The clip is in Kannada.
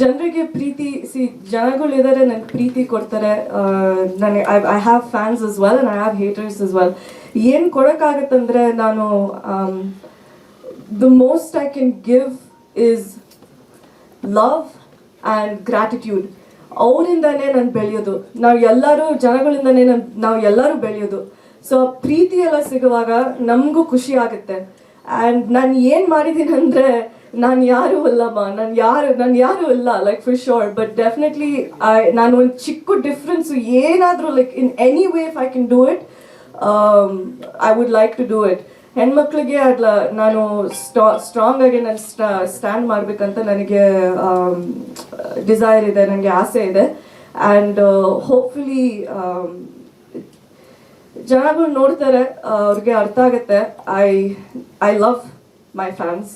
ಜನರಿಗೆ ಪ್ರೀತಿ ಜನಗಳಿದ್ದಾರೆ ನನಗೆ ಪ್ರೀತಿ ಕೊಡ್ತಾರೆ. ನನಗೆ I have fans as well and I have haters as well. ಏನು ಕೊಡೋಕ್ಕಾಗತ್ತಂದರೆ ನಾನು the most I can give is love and gratitude. ಅವರಿಂದನೇ ನಾನು ಬೆಳೆಯೋದು. ನಾವು ಎಲ್ಲರೂ ಜನಗಳಿಂದನೇ ನಾವು ಎಲ್ಲರೂ ಬೆಳೆಯೋದು. ಸೊ ಪ್ರೀತಿ ಎಲ್ಲ ಸಿಗುವಾಗ ನಮಗೂ ಖುಷಿ ಆಗುತ್ತೆ. ಆ್ಯಂಡ್ ನಾನು ಏನು ಮಾಡಿದ್ದೀನಿ ಅಂದರೆ ನಾನು ಯಾರೂ ಅಲ್ಲಮ್ಮ, ನಾನು ಯಾರೂ ಇಲ್ಲ like for sure. But definitely ನಾನು ಒಂದು ಚಿಕ್ಕ ಡಿಫ್ರೆನ್ಸು ಏನಾದರೂ like in any way if I can do it, I would like to do it. ಹೆಣ್ಮಕ್ಳಿಗೆ ನಾನು ಸ್ಟ್ರಾಂಗ್ ಆಗಿ ನಾನು ಸ್ಟ್ಯಾಂಡ್ ಮಾಡಬೇಕಂತ ನನಗೆ ಡಿಸೈರ್ ಇದೆ, ನನಗೆ ಆಸೆ ಇದೆ. ಆ್ಯಂಡ್ ಹೋಪ್ಫುಲಿ ಜನಗಳು ನೋಡ್ತಾರೆ, ಅವ್ರಿಗೆ ಅರ್ಥ ಆಗುತ್ತೆ. I love my fans.